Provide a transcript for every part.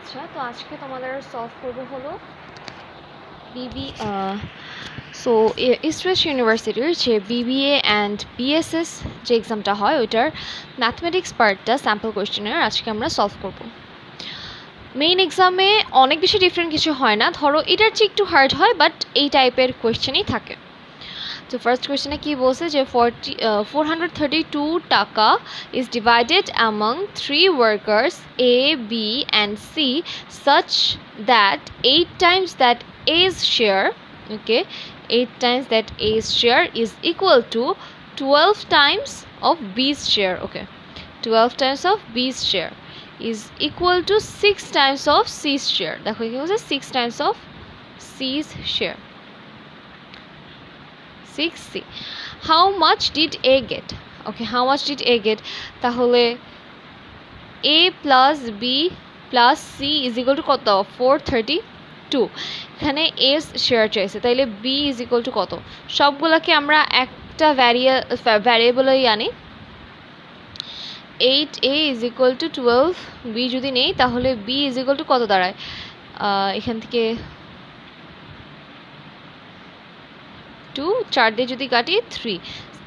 আচ্ছা, তো আজকে তোমাদের সলভ করব হলো ইস্ট ওয়েস্ট ইউনিভার্সিটির যে বিবিএ অ্যান্ড বিএসএস যে এক্সামটা হয় ওইটার ম্যাথমেটিক্স পার্টটা স্যাম্পল কোয়েশ্চেনের আজকে আমরা সলভ করব। মেইন এক্সামে অনেক বেশি ডিফারেন্ট কিছু হয় না, ধরো এটার চেয়ে একটু হার্ড হয়, বাট এই টাইপের কোয়েশ্চেনই থাকে। তো ফার্স্ট কোয়েশ্চেনে কি বলছে যে 432 টাকা is divided among 3 workers A, B and C such that 8 times that A's share, okay, 8 times that A's share is equal to 12 times of B's share, okay, 12 times of B's share is equal to 6 times of C's share. দেখো কি বলছে 6 times of C's share, 6C. How much did A get? Okay, how much did A get? তাহলে A plus B plus C is equal to কত? 432. এখানে A share চাইছে, তাইলে B is equal to কত? সবগুলোকে আমরা একটা ভ্যারিয়েবলেই আনি। 8A is equal to 12B যদি নেই তাহলে B is equal to কত দাঁড়ায়? এখান থেকে 2 4 দিয়ে যদি কাটি 3,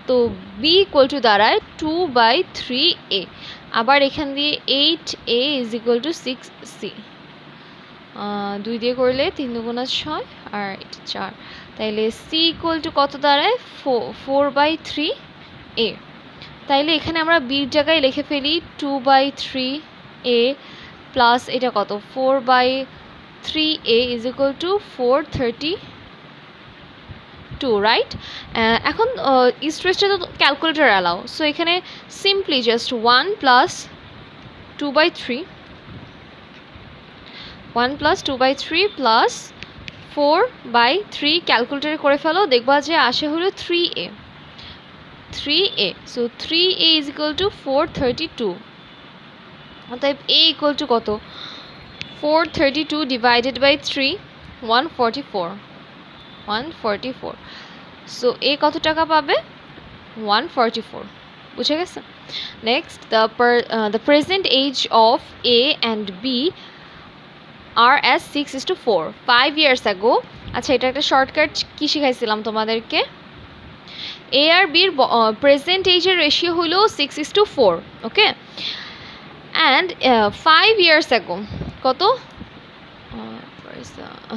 তো b ইকুয়াল টু দাঁড়ায় 2/3a। আবার এখান দিয়ে 8a is equal two 6c, 2 দিয়ে করলে 3 দুগুণা 6 আর এটা 4, তাইলে c ইকুয়াল টু কত দাঁড়ায় 4/3a। তাইলে এখানে আমরা b এর জায়গায় লিখে ফেলি 2/3a প্লাস এটা কত 4/3a is equal two 432, right. এখন ইস্ট ওয়েস্টে তো ক্যালকুলেটর অ্যালাউ, সো এখানে সিম্পলি জাস্ট 1 প্লাস 2/3 প্লাস 4/3 ক্যালকুলেটরে করে ফেলো, দেখবা যে আসে হলো 3a। So 3a is equal two 432, অতএব a ইকুয়াল টু কত 432 ডিভাইডেড বাই 3 144। সো এ কত টাকা পাবে 144, বুঝে গেছে। Next the present age of A and B are as 6:4 5 years ago। আচ্ছা, এটা একটা শর্টকাট কি শিখাইছিলাম তোমাদেরকে, A আর B এর প্রেজেন্ট এজের রেশিও হলো 6:4, ওকে, অ্যান্ড 5 years ago কত,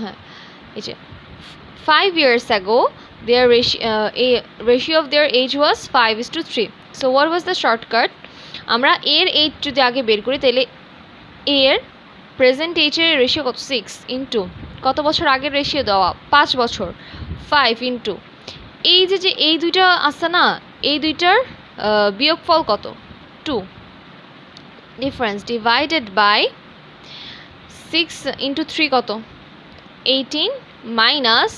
হ্যাঁ এই যে 5 years ago their ratio of their age was 5:3. so what was the shortcut? আমরা এর এজ যদি আগে বের করি তাহলে এর প্রেজেন্ট এজের রেশিও কত 6 ইনটু কত বছর আগের রেশিও দেওয়া 5 বছর 5 ইনটু এই যে এই দুইটা আছে না, এই দুইটার বিয়োগফল কত 2 ডিফারেন্স ডিভাইডেড বাই 6 ইনটু 3 কত 18 মাইনাস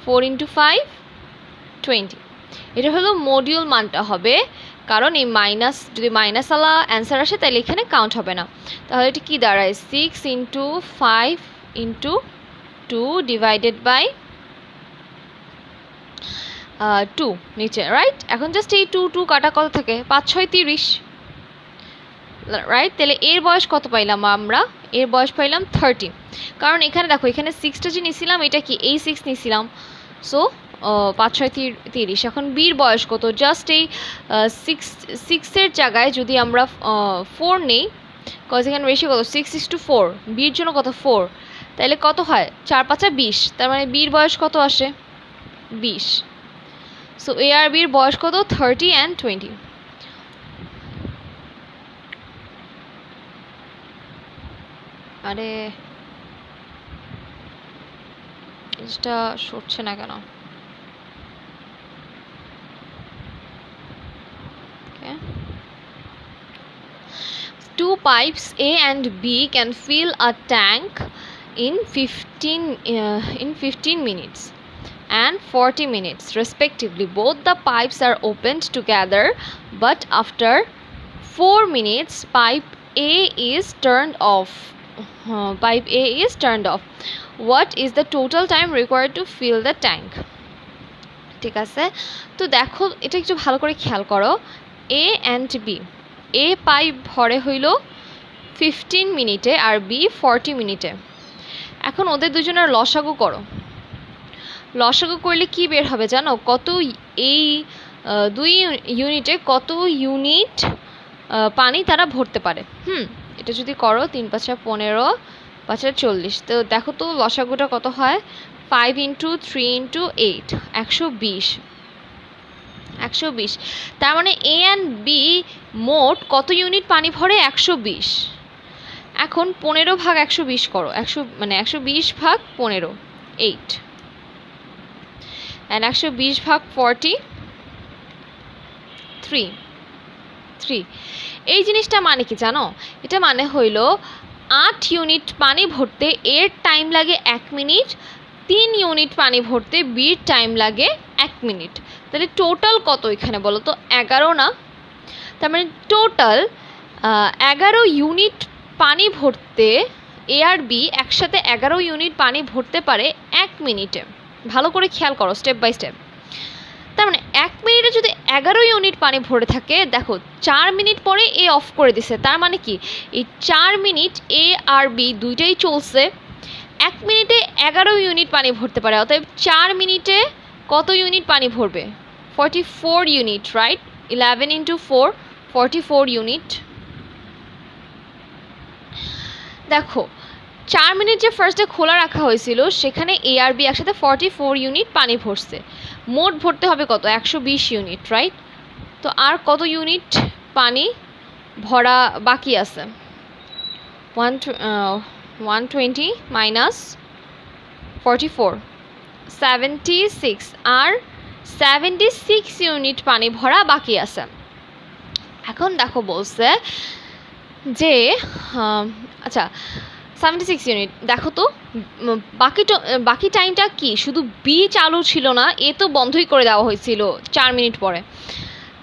4 ইন্টু 5 20। এটা হলো মডিউল মানটা হবে, কারণ এই মাইনাস যদি মাইনাস আলা অ্যান্সার আসে তাহলে এখানে কাউন্ট হবে না। তাহলে এটা কি দাঁড়ায় 6 ইন্টু 5 ইন্টু 2 ডিভাইডেড বাই 2 নিচে, রাইট। এখন জাস্ট এই 2 কাটা কত থাকে 5 6 30, রাইট। তাহলে এর বয়স কত পাইলাম আমরা, এর বয়স পাইলাম 30, কারণ এখানে দেখো এখানে 6টা যে নিয়েছিলাম এটা কি এই 6 নিয়েছিলাম, সো 5 6 30। এখন বির বয়স কত, জাস্ট এই 6 জায়গায় যদি আমরা 4 নেই, কজ এখানে রেশিও কত 6:4, বির জন্য কত 4, তাহলে কত হয় 4 5 20, তার মানে বির বয়স কত আসে 20। সো এ আর বির বয়স কত 30 and 20। আরে এটা সরছে না কেন, two pipes A and B can fill a tank in 15 minutes and 40 minutes respectively. Both the pipes are opened together, but after 4 minutes pipe A is turned off. What is the total time required to fill the tank? ঠিক আছে, তো দেখো এটা একটু ভালো করে খেয়াল করো, A and B, A pipe ভরে হইল 15 মিনিটে আর বি 40 মিনিটে। এখন ওদের দুজনের লসাগু করো। লসাগু করলে কি বের হবে জানো? কত এই 2 ইউনিটে কত ইউনিট পানি তারা ভরতে পারে। এটা যদি করো 3 × 5 = 15, 5 × 40। তো দেখো তো লসাগুটা কত হয়? 5 × 3 × 8 120। তার মানে এ অ্যান্ড বি মোট কত ইউনিট পানি ভরে? 120। এখন 15 ভাগ 120 করো। 120 ভাগ 15 8 and 120 ভাগ 40 3। এই জিনিসটা মানে কি জানো? এটা মানে হইল 8 ইউনিট পানি ভরতে এর টাইম লাগে 1 মিনিট, 3 ইউনিট পানি ভরতে বির টাইম লাগে 1 মিনিট। তাহলে টোটাল কত এখানে বলো তো? 11 না? তার মানে টোটাল 11 ইউনিট পানি ভরতে এ আর বি একসাথে 11 ইউনিট পানি ভরতে পারে 1 মিনিটে। ভালো করে খেয়াল করো স্টেপ বাই স্টেপ। তার মানে 1 মিনিটে যদি 11 ইউনিট পানি ভরে থাকে, দেখো 4 মিনিট পরে এ অফ করে দিছে। তার মানে কি এই 4 মিনিট এ আর বি দুইটাই চলছে, 1 মিনিটে 11 ইউনিট পানি ভরতে পারে। অতএব 4 মিনিটে কত ইউনিট পানি ভরবে? 44 ইউনিট, রাইট? 11 × 4 44 ইউনিট। দেখো 4 মিনিট যে ফার্স্টে খোলা রাখা হয়েছিল সেখানে এ আর বি একসাথে 44 ইউনিট পানি ভরছে। মোট ভরতে হবে কত? 120 ইউনিট, রাইট? তো আর কত ইউনিট পানি ভরা বাকি আছে? 120 মাইনাস 44 76, আর 76 ইউনিট পানি ভরা বাকি আছে। এখন দেখো বলছে যে আচ্ছা 76 ইউনিট। দেখো তো বাকি টাইমটা কি শুধু বি চালু ছিল না, এ তো বন্ধই করে দেওয়া হয়েছিল 4 মিনিট পরে।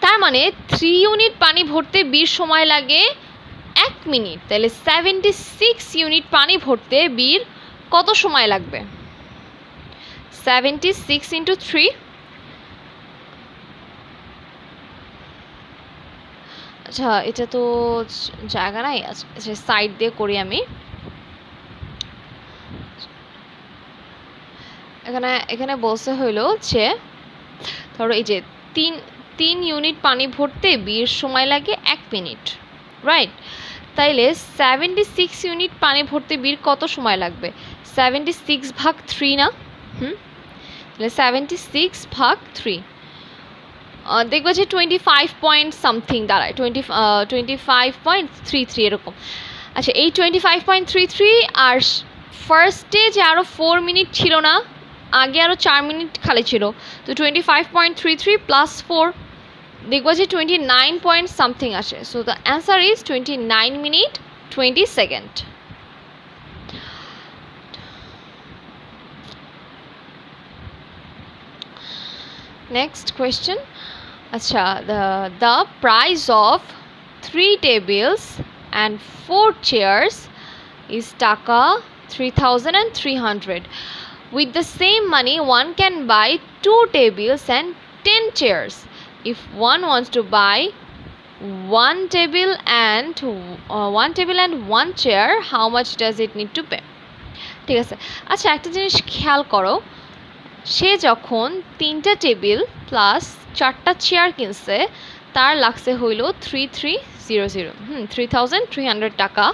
তার মানে 3 ইউনিট পানি ভরতে বির সময় লাগে 1 মিনিট। তাহলে 76 ইউনিট পানি ভরতে বির কত সময় লাগবে? 76 × 3। আচ্ছা এটা তো জায়গা নাই, আচ্ছা সাইড দিয়ে করি আমি। এখানে বলছে হইলো যে ধরো এই যে 3 ইউনিট পানি ভরতে বির সময় লাগে 1 মিনিট, রাইট? তাইলে 76 ইউনিট পানি ভরতে বির কত সময় লাগবে? 76 ভাগ 3 না? তাহলে 76 ভাগ 3 দেখবো যে 25 পয়েন্ট সামথিং দাঁড়ায়, 25.33 এরকম। আচ্ছা এই 25.33 আর ফার্স্টে যে আরও 4 মিনিট ছিল না, আগে আরও 4 মিনিট খালি ছিল, তো 25.33 প্লাস 4 দেখবো যে 29 পয়েন্ট সামথিং আসে। So the answer is 29 minute 20 second. Next question. Acha, the price of 3 tables and 4 chairs is taka 3,300. With the same money, one can buy 2 tables and 10 chairs. If one wants to buy one table and 1 chair, how much does it need to pay? ঠিক আছে। আচ্ছা একটা জিনিস খেয়াল করো, সে যখন 3টা table plus 4টা চেয়ার কিনছে তার লাগছে হইল 3,300 টাকা।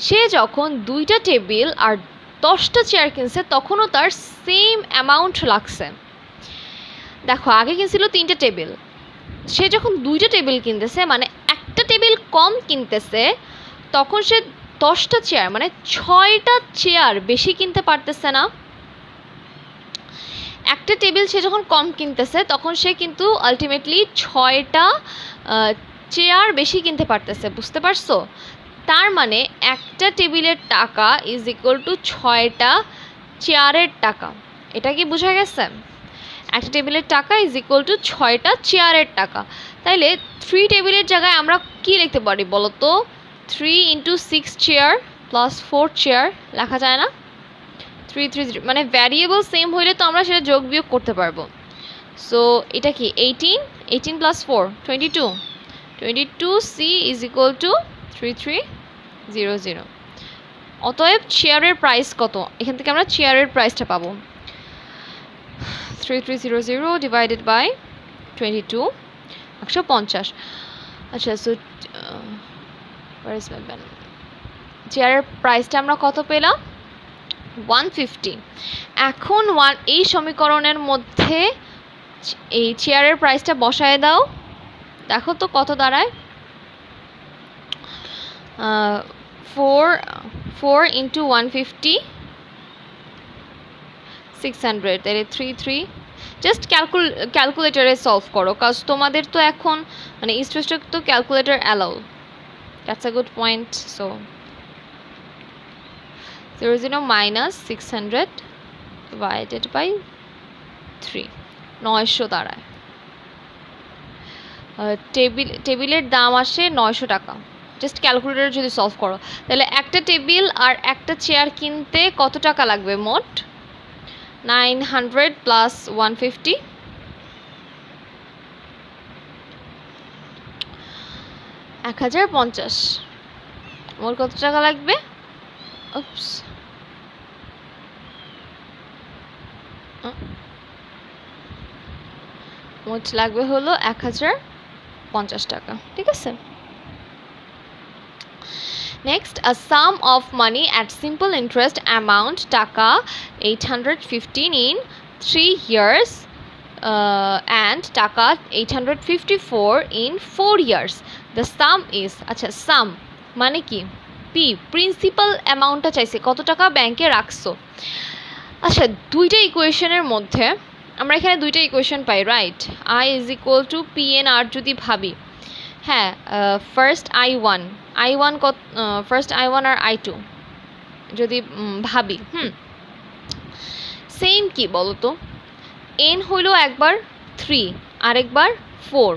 সে যখন 2টা টেবিল আর 10টা চেয়ার কিনছে তখনও তার সেম অ্যামাউন্ট লাগছে। দেখো আগে কিনছিল 3টা টেবিল, সে যখন 2টা টেবিল কিনতেছে মানে একটা টেবিল কম কিনতেছে, তখন সে 10টা চেয়ার মানে 6টা চেয়ার বেশি কিনতে পারতেছে না। একটা টেবিল সে যখন কম কিনতেছে তখন সে কিন্তু আলটিমেটলি 6টা চেয়ার বেশি কিনতে পারতেছে, বুঝতে পারছো? তার মানে একটা টেবিলের টাকা ইজ ইকুয়াল টু 6টা চেয়ারের টাকা। এটা কি বোঝা গেছে? একটা টেবিলের টাকা ইজ ইকুয়াল টু 6টা চেয়ারের টাকা। তাইলে 3 টেবিলের জায়গায় আমরা কি লিখতে পারি বলো তো? 3 × 6 চেয়ার প্লাস 4 চেয়ার লেখা যায় না? 3 মানে ভ্যারিয়েবল সেম হইলে তো আমরা সেটা যোগ বিয়োগ করতে পারবো। সো এটা কি 18 plus 4 22 22 C is equal to 3 0 0। অতএব চেয়ারের প্রাইস কত? এখান থেকে আমরা চেয়ারের প্রাইসটা পাবো 3300 ডিভাইডেড বাই 22 150। আচ্ছা সো চেয়ারের প্রাইসটা আমরা কত পেলাম 150। এখন এই সমীকরণের মধ্যে এই চেয়ারের প্রাইসটা বসায় দাও, দেখো তো কত দাঁড়ায়। 4 into 150 600, তাহলে 33। জাস্ট ক্যালকুলেটরে সলভ করো, কাজ তোমাদের তো এখন মানে ইস্ট তো calculator allow. That's a good point. So 0 0 minus 600 divided by 3 900 দাঁড়ায়। টেবিলের দাম আসে 900 টাকা। জাস্ট ক্যালকুলেটর যদি সলভ করো তাহলে একটা টেবিল আর একটা চেয়ার কিনতে কত টাকা লাগবে মোট 900 প্লাস 150 1050। মোট কত টাকা লাগবে? উপস মোট লাগবে হলো 1050 টাকা, ঠিক আছে। Next, a sum of money at simple interest amount টাকা 815 in 3 years and টাকা 854 in 4 years. The sum is, আচ্ছা sum মানে কি? P প্রিন্সিপাল অ্যামাউন্টটা চাইছে, কত টাকা ব্যাংকে রাখছো। আচ্ছা দুইটা ইকুয়েশনের মধ্যে আমরা এখানে দুইটা equation pi, right? I is equal to PNR যদি ভাবি, হ্যাঁ ফার্স্ট I1 কত, ফার্স্ট I1 আর I2 যদি ভাবি, সেম কি বলো তো, n হইল একবার 3 আরেকবার 4,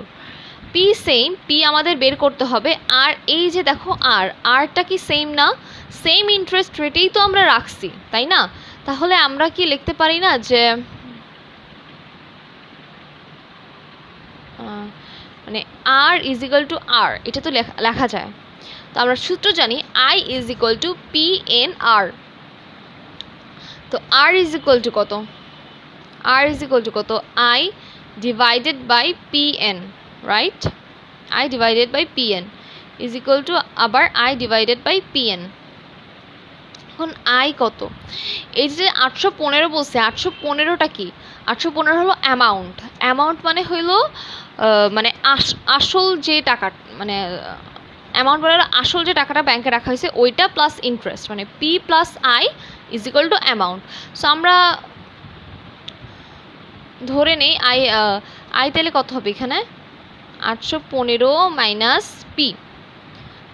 P সেম, P আমাদের বের করতে হবে। আর এই যে দেখো আরটা কি সেম না? সেম ইন্টারেস্ট রেটেই তো আমরা রাখছি, তাই না? তাহলে আমরা কি লিখতে পারি না যে মানে R is equal to R, এটা তো লেখা যায়। তো আমরা সূত্র জানি I is equal to PNR। তো R is equal to কত? R is equal to কত? I divided by PN, right? I divided by PN is equal to আবার I divided by PN। এখন I কত? এই যে 815 বলছে, 815টা কি? 815 হলো অ্যামাউন্ট মানে হইলো মানে আসল যে টাকা, মানে অ্যামাউন্ট বলে আসল যে টাকাটা ব্যাংকে রাখা হয়েছে ওইটা প্লাস ইন্টারেস্ট, মানে P plus I is equal two amount. So আমরা ধরে নেই I তাহলে কত হবে এখানে 815 মাইনাস P,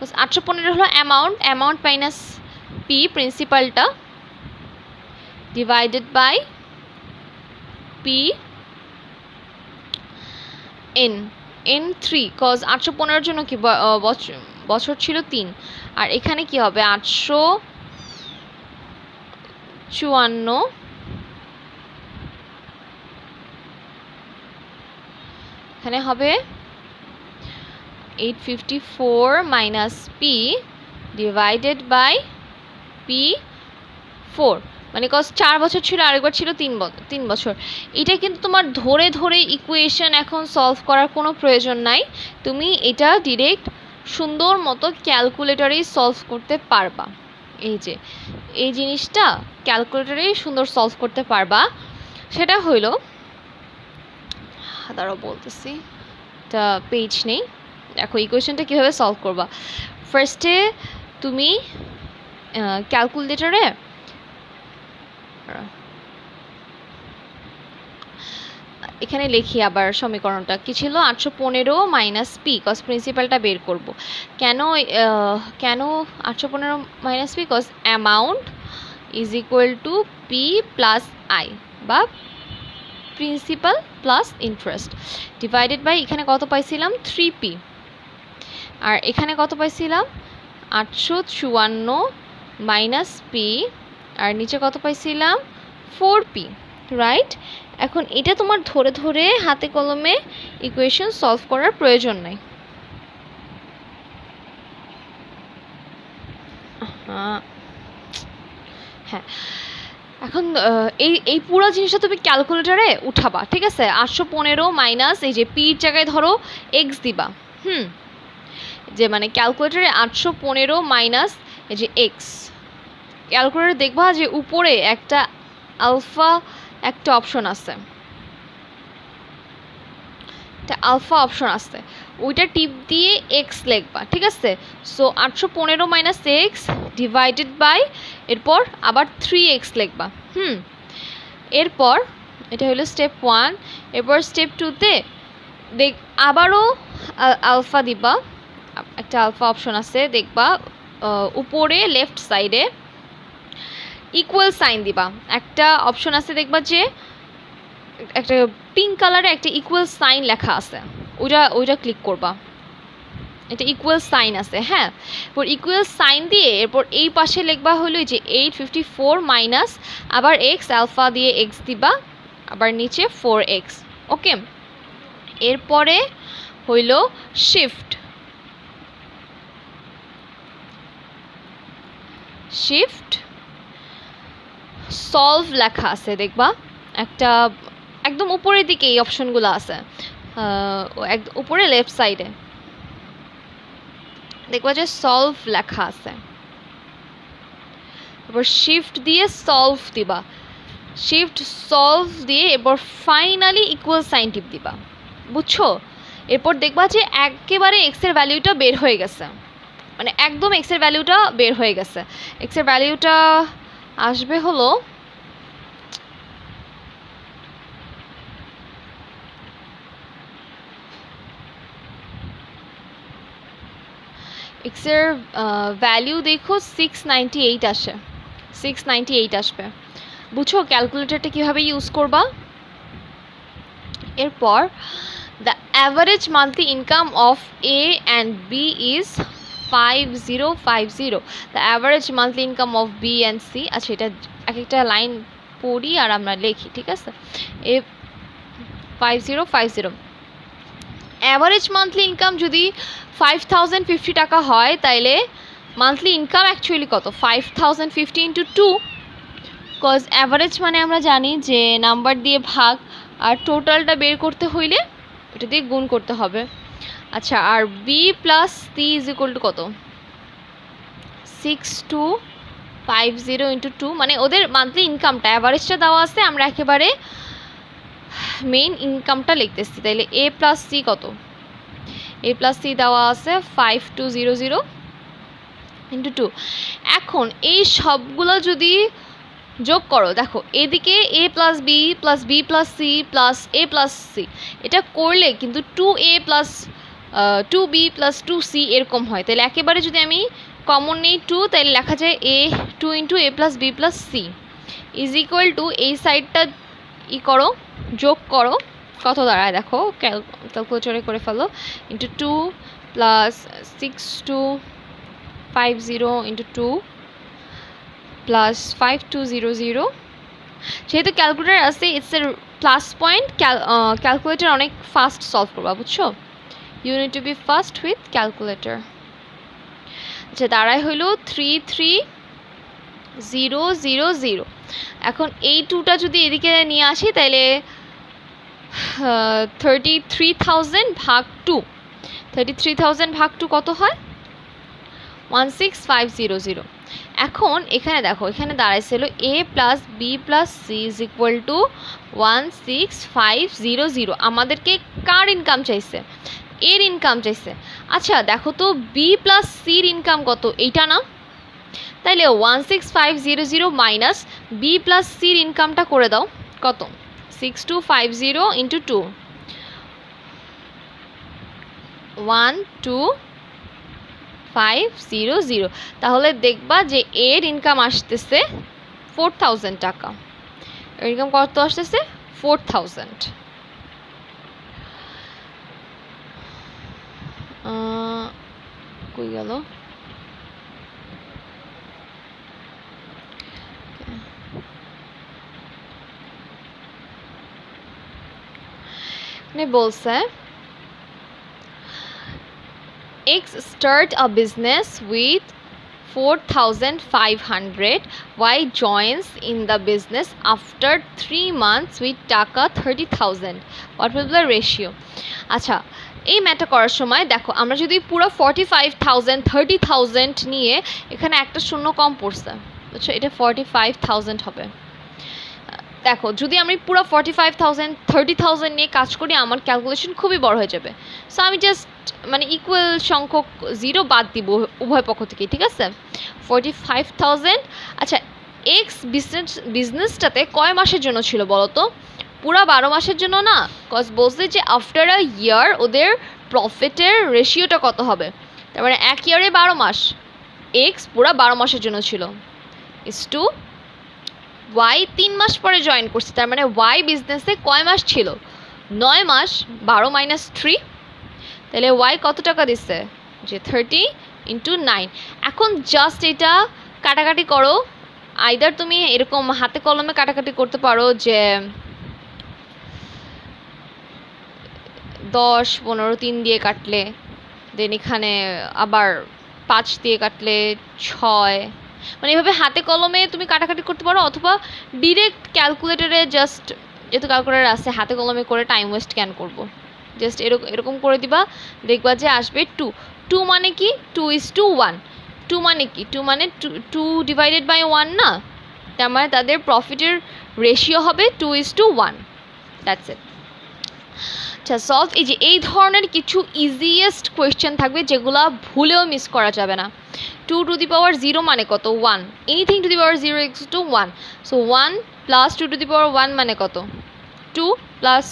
815 হলো অ্যামাউন্ট মাইনাস P প্রিন্সিপালটা divided by P n 3, cause 815 জন্য কি বছর ছিল 3, আর এখানে কি হবে 854, এখানে হবে 854 minus P divided by P4, মানে কজ 4 বছর ছিল আরেকবার ছিল 3 বছর। এটা কিন্তু তোমার ধরে ধরে ইকুয়েশন এখন সলভ করার কোনো প্রয়োজন নাই, তুমি এটা ডিরেক্ট সুন্দর মতো ক্যালকুলেটরেই সলভ করতে পারবা। এই যে এই জিনিসটা ক্যালকুলেটরেই সুন্দর সলভ করতে পারবা। সেটা হইল, দাঁড়াও বলতেছি, এটা পেজ নেই। দেখো ইকুয়েশনটা কীভাবে সলভ করবা। ফার্স্টে তুমি ক্যালকুলেটরে এখানে লিখি আবার সমীকরণটা কি ছিল 815 মাইনাস P, কজ প্রিন্সিপালটা বের করব। কেন 815 minus P? Cause amount is equal to P plus I বা principal plus interest divided by এখানে কত পাইছিলাম 3P, আর এখানে কত পাইছিলাম 854 মাইনাস P, আর নিচে কত পাইছিলাম 4P, রাইট? এখন এটা তোমার ধরে ধরে হাতে কলমে ইকুয়েশন সলভ করার প্রয়োজন নাই। হ্যাঁ, এখন এই পুরো জিনিসটা তুমি ক্যালকুলেটারে উঠাবা, ঠিক আছে? 815 মাইনাস এই যে পির জায়গায় ধরো এক্স দিবা, যে মানে ক্যালকুলেটারে 815 মাইনাস এই যে এক্স, ক্যালকুলেটারে দেখবা যে উপরে একটা আলফা একটা অপশন আছে, আলফা অপশন আছে, ওইটা টিপ দিয়ে এক্স লিখবা, ঠিক আছে? So 815 minus x divided by এরপর আবার 3x লিখবা। এরপর এটা হলো স্টেপ 1। এরপর স্টেপ 2তে আবারও আলফা দিবা, একটা আলফা অপশন আছে দেখবা উপরে লেফট সাইডে ইকুয়াল সাইন দিবা, একটা অপশন আছে দেখবা যে একটা পিঙ্ক কালারে একটা ইকুয়াল সাইন লেখা আছে, ওইটা ক্লিক করবা, এটা ইকুয়াল সাইন আছে। হ্যাঁ, এরপর ইকুয়াল সাইন দিয়ে এরপর এই পাশে লিখবা হলো যে 854 মাইনাস আবার এক্স, আলফা দিয়ে এক্স দিবা, আবার নিচে 4x। ওকে, এরপরে হইল শিফট সলভ লেখা আছে দেখবা, একটা একদম উপরের দিকে এই অপশনগুলো আছে, উপরে লেফট সাইডে দেখবা যে সলভ লেখা আছে, এরপর শিফট দিয়ে সলভ দিবা, শিফট সলভ দিয়ে এরপর ফাইনালি ইকুয়াল সাইন টিপ দিবা, বুঝছো? এরপর দেখবা যে একেবারে এক্স এর ভ্যালুটা বের হয়ে গেছে, মানে একদম এক্স এর ভ্যালুটা বের হয়ে গেছে। এক্স এর ভ্যালুটা আসবে হলো এক্স এর ভ্যালু দেখো 698 আসে, 698 আসবে, বুঝছো ক্যালকুলেটরটা কীভাবে ইউজ করবা? এরপর the average monthly income of A and B is 5050, the average monthly income of B and C. আচ্ছা, এটা এক একটা লাইন পড়ি আর আমরা লিখি, ঠিক আছে? এ 5050 অ্যাভারেজ মান্থলি ইনকাম যদি 5050 টাকা হয়, তাইলে মান্থলি ইনকাম অ্যাকচুয়ালি কত? 5050 ইন্টু 2, কজ অ্যাভারেজ মানে আমরা জানি যে নাম্বার দিয়ে ভাগ, আর টোটালটা বের করতে হইলে এটা দিয়ে গুণ করতে হবে। আচ্ছা, আর B plus C is equal to কত? 6250 ইন্টু 2, মানে ওদের মান্থলি ইনকামটা অ্যাভারেজটা দেওয়া আছে, আমরা একেবারে মেইন ইনকামটা লিখতেছি। তাইলে এ প্লাস সি কত? এ প্লাস সি দেওয়া আছে 5200 ইন্টু 2। এখন এই সবগুলো যদি যোগ করো, দেখো এদিকে A plus B plus B plus C plus A plus C, এটা করলে কিন্তু 2a plus 2b plus 2c এরকম হয়। তাহলে একেবারে যদি আমি কমন নেই 2, তাহলে লেখা যায় a 2 into A plus B plus C is equal to, এই সাইডটা করো, যোগ করো, কত দাঁড়ায় দেখো, ক্যালকুলেটরে করে ফেলো, ইন্টু 2 প্লাস 6250 ইন্টু 2 প্লাস 5200। যেহেতু ক্যালকুলেটর আছে, ইটস এর প্লাস পয়েন্ট, ক্যালকুলেটর অনেক ফাস্ট সলভ করবা, বুঝছো? You need to be fast with calculator. আচ্ছা, দাঁড়ায় হইল 33000। এখন এই 2টা যদি এদিকে নিয়ে আসি, তাহলে 33,000 ভাগ 2, 33,000 ভাগ 2 কত হয়? 16500। এখন এখানে দেখো, এখানে দাঁড়াইছিল A plus B plus C is equal to 16500। আমাদেরকে কার ইনকাম চাইছে? এর ইনকাম চাইছে। আচ্ছা দেখো তো, বি প্লাস সির ইনকাম কত? এইটা না? তাইলে 16500 মাইনাস বি প্লাস সির ইনকামটা করে দাও, কত? 6250 ইন্টু 2, 12500। তাহলে দেখবা যে এর ইনকাম আসতেছে 4000 টাকা। এর ইনকাম কত আসতেছে? 4000। কই গেল? বলছে X start a business with 4,500. Y joins in the business after 3 months with টাকা 30,000. What will be the ratio? আচ্ছা, এই ম্যাথটা করার সময় দেখো আমরা যদি পুরো 45,000 30,000 নিয়ে এখানে একটা শূন্য কম পড়ছে, বুঝছো, এটা 45,000 হবে। দেখো যদি আমি পুরো 45,000 30,000 নিয়ে কাজ করি আমার ক্যালকুলেশন খুবই বড় হয়ে যাবে। সো আমি জাস্ট মানে ইকুয়াল সংখ্যক জিরো বাদ দিব উভয় পক্ষ থেকে, ঠিক আছে। 45,000। আচ্ছা, এক্স বিজনেসটাতে কয় মাসের জন্য ছিল বলো তো? পুরা 12 মাসের জন্য না, কজ বলছে যে আফটার আ ইয়ার ওদের প্রফিটের রেশিওটা কত হবে, তার মানে 1 ইয়ারে 12 মাস, এক্স পুরা 12 মাসের জন্য ছিল, ইস টু ওয়াই 3 মাস পরে জয়েন করছে, তার মানে ওয়াই বিজনেসে কয় মাস ছিল? 9 মাস। 12 মাইনাস 3, তাহলে ওয়াই কত টাকা দিচ্ছে? যে 30 ইন্টু 9। এখন জাস্ট এটা কাটাকাটি করো, আইদার তুমি এরকম হাতে কলমে কাটাকাটি করতে পারো যে 10 15 3 দিয়ে কাটলে, দেন এখানে আবার 5 দিয়ে কাটলে 6, মানে এভাবে হাতে কলমে তুমি কাটাকাটি করতে পারো, অথবা ডিরেক্ট ক্যালকুলেটরে জাস্ট যেহেতু ক্যালকুলেটর আছে হাতে কলমে করে টাইম ওয়েস্ট কেন করবো, জাস্ট এরকম করে দিবা, দেখবা যে আসবে 2। 2 মানে কি? 2:1। 2 মানে কি? 2 মানে 2 ডিভাইডেড বাই 1 না, তার মানে তাদের প্রফিটের রেশিও হবে 2:1। That's it. আচ্ছা, সলভ। এই যে এই ধরনের কিছু ইজিয়েস্ট কোয়েশ্চেন থাকবে যেগুলো ভুলেও মিস করা যাবে না। 2 টু দি পাওয়ার 0 মানে কত? 1। Anything to the power 0 equals to 1। So 1 plus 2 to the power 1 মানে কত? 2 প্লাস,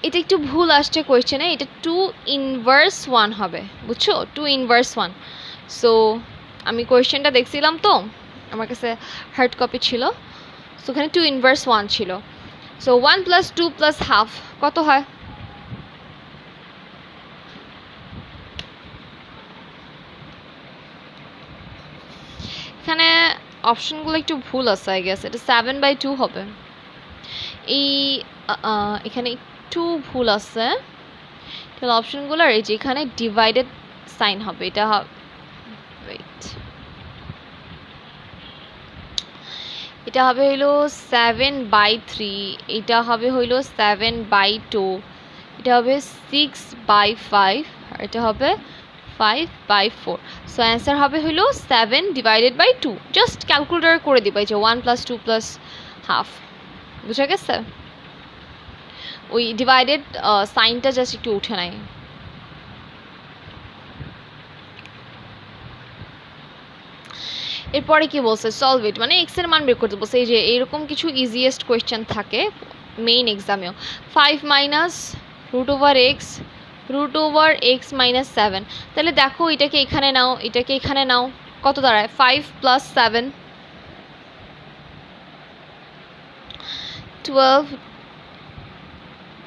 এটা একটু ভুল আসছে কোয়েশ্চেনে, এটা 2 ইনভার্স 1 হবে, বুঝছো? 2 ইনভার্স 1। সো আমি কোয়েশ্চেনটা দেখছিলাম তো আমার কাছে হার্ড কপি ছিল, সো ওখানে 2 ইনভার্স 1 ছিল। সো 1 প্লাস 2 প্লাস হাফ কত হয়? এখানে অপশনগুলো একটু ভুল আছে, আই গেস এটা 7/2 হবে। এই এখানে একটু ভুল আছে, তাহলে অপশনগুলোর এই যে এখানে ডিভাইডেড সাইন হবে, এটা ওয়েট, এটা হবে হইলো 7/3, এটা হবে হইলো 7/2, এটা হবে 6/5, আর এটা হবে 5/4। সো অ্যান্সার হবে হইলো 7 ডিভাইডেড বাই 2। জাস্ট ক্যালকুলেটর করে দিবা, এই যে 1 প্লাস 2 প্লাস হাফ, বুঝা গেছে? ওই ডিভাইডেড সাইনটা জাস্ট একটু উঠে নাই। এরপরে কি বলছে? সলভ ইট, মানে এক্স এর মান বের করতে বলছে। এই যে এইরকম কিছু ইজিয়েস্ট কোয়েশ্চেন থাকে মেইন এক্সামেও। 5 minus root over X minus 7। তাহলে দেখো এটাকে এখানে নাও, এটাকে এখানে নাও, কত দাঁড়ায়? 5 প্লাস 7 12,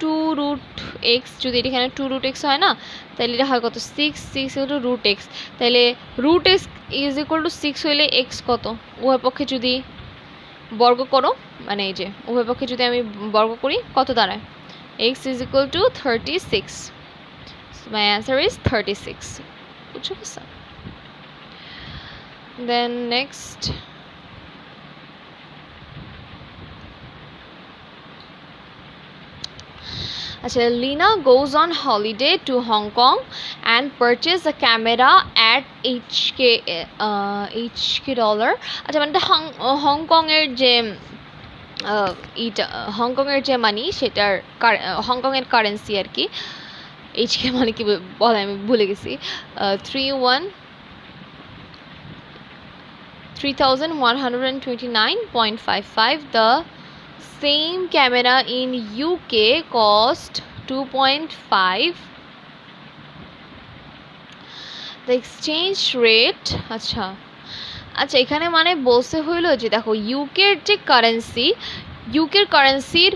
2 রুট এক্স, যদি এটা এখানে 2 রুট এক্স হয় না, তাহলে এটা হয় কত? 6 ইকুয়াল টু রুট এক্স। তাহলে root x is equal to 6 হইলে এক্স কত? উভয় পক্ষে যদি বর্গ করো, মানে এই যে উভয় পক্ষে যদি আমি বর্গ করি কত দাঁড়ায়? X is equal two 36। My answer is 36। বুঝছো কিছু? দেন নেক্সট, আচ্ছা, Lina goes on holiday to Hong Kong and purchase a camera at HK dollar. আচ্ছা, মানে হংকংয়ের যে হংকংয়ের যে মানি সেটার হংকংয়ের কারেন্সি আর কি। HK মানে কি বলে আমি ভুলে গেছি। 3,129.55. The same camera in UK cost 2.5. The exchange rate, আচ্ছা এখানে মানে বলছে হইলো যে দেখো ইউকের যে কারেন্সি, ইউকের কারেন্সির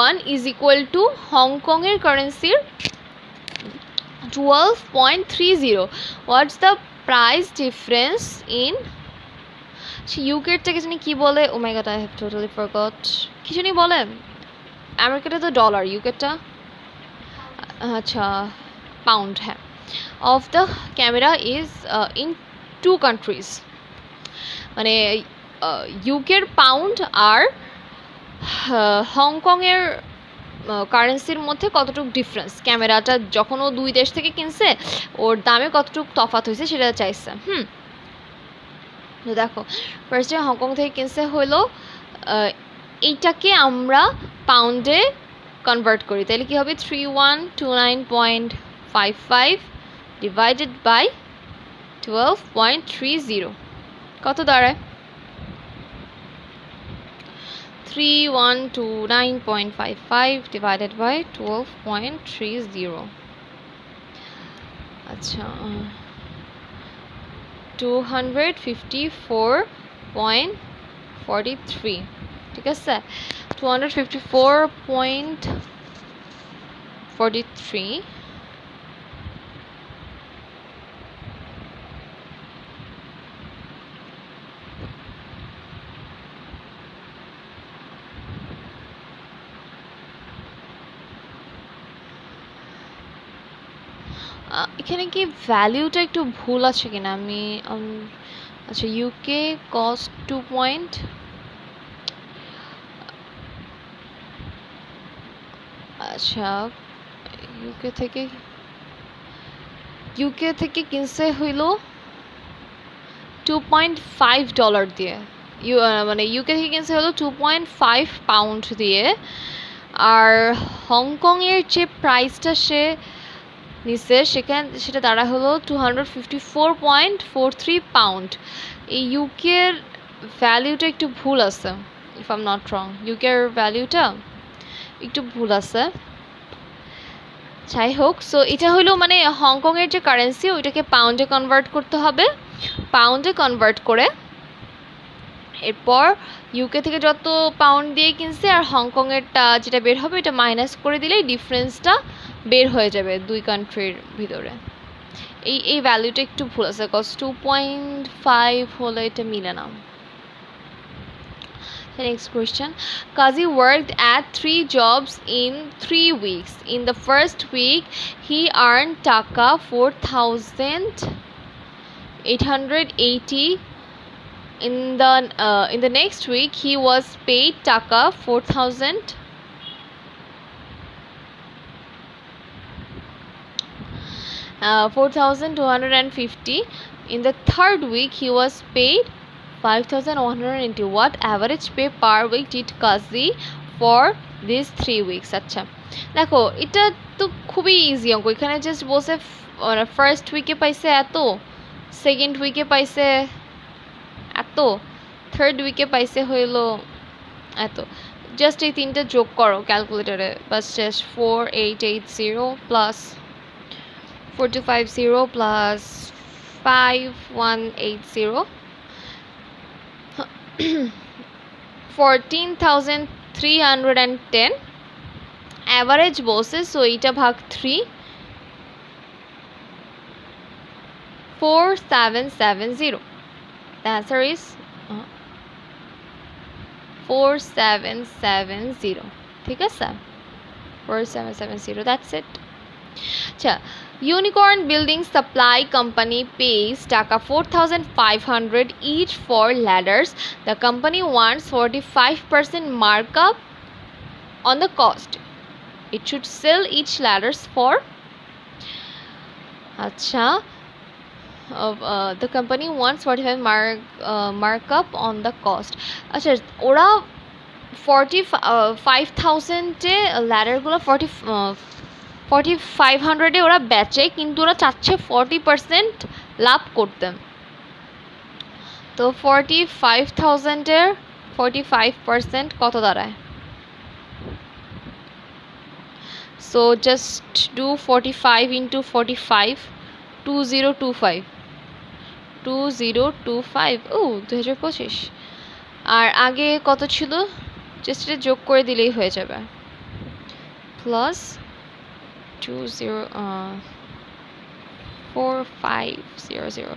1 ইজ ইকুয়াল টু হংকংয়ের কারেন্সির 12.30. What's the price difference in ইউকেরটাকে জানি কি বলে? Oh my God, I have totally forgot. কি জানি বলে? আমেরিকাটা তো ডলার, ইউকেরটা আচ্ছা পাউন্ড। হ্যাঁ, of the camera is in 2 countries মানে ইউকের পাউন্ড আর হংকংয়ের কারেন্সির মধ্যে কতটুকু ডিফারেন্স, ক্যামেরাটা যখন ও 2 দেশ থেকে কিনছে ওর দামে কতটুকু তফাৎ হয়েছে সেটা চাইছে। তো দেখো ফার্স্টে হংকং থেকে কিনছে হলো, এইটাকে আমরা পাউন্ডে কনভার্ট করি তাহলে কি হবে 3129.55 ডিভাইডেড বাই 12.30 কত দাঁড়ায় 3129.55 divided by 12.30 আচ্ছা 254.43 ঠিক আছে 254.43 এখানে কি ভ্যালুটা একটু ভুল আছে কিনা আমি আচ্ছা ইউকে কস্ট 2 পয়েন্ট আচ্ছা ইউকে থেকে কিনছে হইল $2.5 দিয়ে, মানে ইউকে থেকে কিনছে হলো 2.5 পাউন্ড দিয়ে, আর হংকংয়ের যে প্রাইসটা সে নিচে সেটা দাঁড়া হলো 254.43 পাউন্ড। এই ইউকের ভ্যালুটা একটু ভুল আছে, if I am not wrong, ইউকের ভ্যালুটা একটু ভুল আছে। যাই হোক, সো এটা হলো মানে হংকংয়ের যে কারেন্সি ওইটাকে পাউন্ডে কনভার্ট করতে হবে, পাউন্ডে কনভার্ট করে এরপর ইউকে থেকে যত পাউন্ড দিয়ে কিনছে আর হংকংয়েরটা যেটা বের হবে এটা মাইনাস করে দিলেই ডিফারেন্সটা বের হয়ে যাবে 2 কান্ট্রির ভিতরে। এই ভ্যালুটা একটু ভুল আছে, কজ 2.5 হলে এটা মিলে না। The next question. Kazi worked at 3 jobs in 3 weeks. In the first week, he earned taka 4,880. In the next week, he was paid taka 4,250. In the third week, he was paid 5,180. What average pay per week did Kazi for these 3 weeks? আচ্ছা দেখো এটা তো খুবই easy অঙ্ক, এখানে just বসে first উইকে পাইছে এত, সেকেন্ড উইকে পাইছে এত, থার্ড উইকে পাইছে হইলো এত, জাস্ট এই তিনটা যোগ করো ক্যালকুলেটরে, বাস জাস্ট 4880 প্লাস 4250 প্লাস 5180 14,310 average বসে, সো এইটা ভাগ 3 4770. The answer is 4770 ঠিক আছে 4770, that's it. আচ্ছা Unicorn Building Supply Company pays taka 4,500 each for ladders. The company wants 45% markup on the cost. It should sell each ladders for the company wants 45 markup on the cost. আচ্ছা ওরা 45,000 এ ল্যাডারগুলো 4,500 ওরা বেচে, কিন্তু ওরা চাচ্ছে 40% লাভ করতে। তো 45,000 45% কত দাঁড়ায়? সো জাস্ট ডু 45 into 45, 2025 2025 ও 2025, আর আগে কত ছিল জাস্ট এটা যোগ করে দিলেই হয়ে যাবে, প্লাস 4500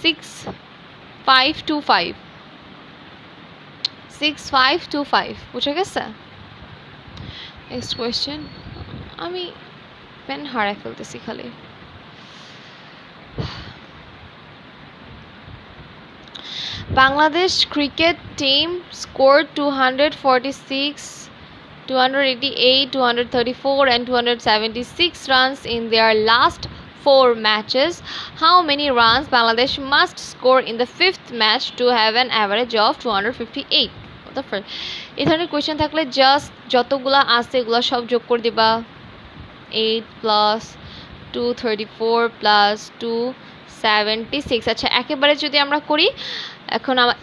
6525 বুঝে গেছে। নেক্সট কোয়েশ্চেন, আমি পেন হারাই ফেলতেছি খালি। Bangladesh cricket team scored 246, 288, 234 and 276 runs in their last 4 matches. How many runs Bangladesh must score in the 5th match to have an average of 258? এই ধরনের কোয়েশ্চেন থাকলে জাস্ট যতগুলা আছে এগুলো সব যোগ করে দিবা 8 প্লাস 234 প্লাস 276 আচ্ছা একেবারে যদি আমরা করি এখন আমার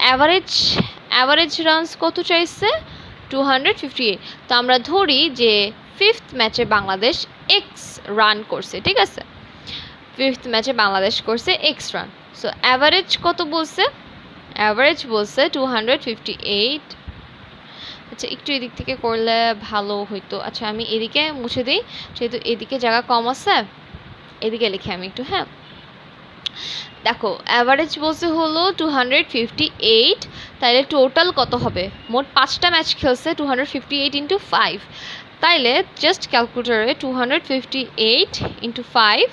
অ্যাভারেজ রানস কত চাইছে 258 তো আমরা ধরি যে 5th ম্যাচে বাংলাদেশ x রান করছে ঠিক আছে 5th ম্যাচে বাংলাদেশ করছে x রান সো অ্যাভারেজ কত বলছে অ্যাভারেজ বলছে 258 আচ্ছা একটু এদিক থেকে করলে ভালো হইতো আচ্ছা আমি এদিকে মুছে দেই যেহেতু এদিকে জায়গা কম আছে এদিকে লিখে আমি একটু হ্যাঁ দেখো অ্যাভারেজ বলছে হলো 258 তাইলে টোটাল কত হবে মোট 5টা ম্যাচ খেলছে 258 ইনটু 5 তাইলে জাস্ট ক্যালকুলেটরে 258 ইনটু 5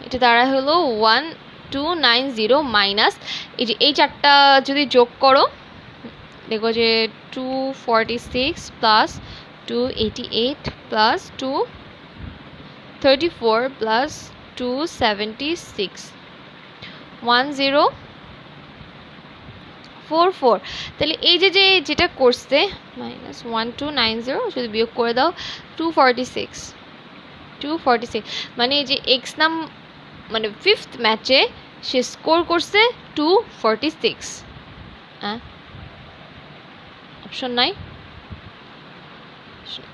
এটা দাঁড়ায় হলো 1290 মাইনাস এই চারটা যদি যোগ করো দেখো যে 246 প্লাস 288 প্লাস 234 প্লাস 276 1044 তাহলে এই যে যেটা করছে মাইনাস 1290 যদি বিয়োগ করে দাও 246 মানে এই যে এক্স নাম মানে 5th ম্যাচে সে স্কোর করছে 246 হ্যাঁ অপশন নাই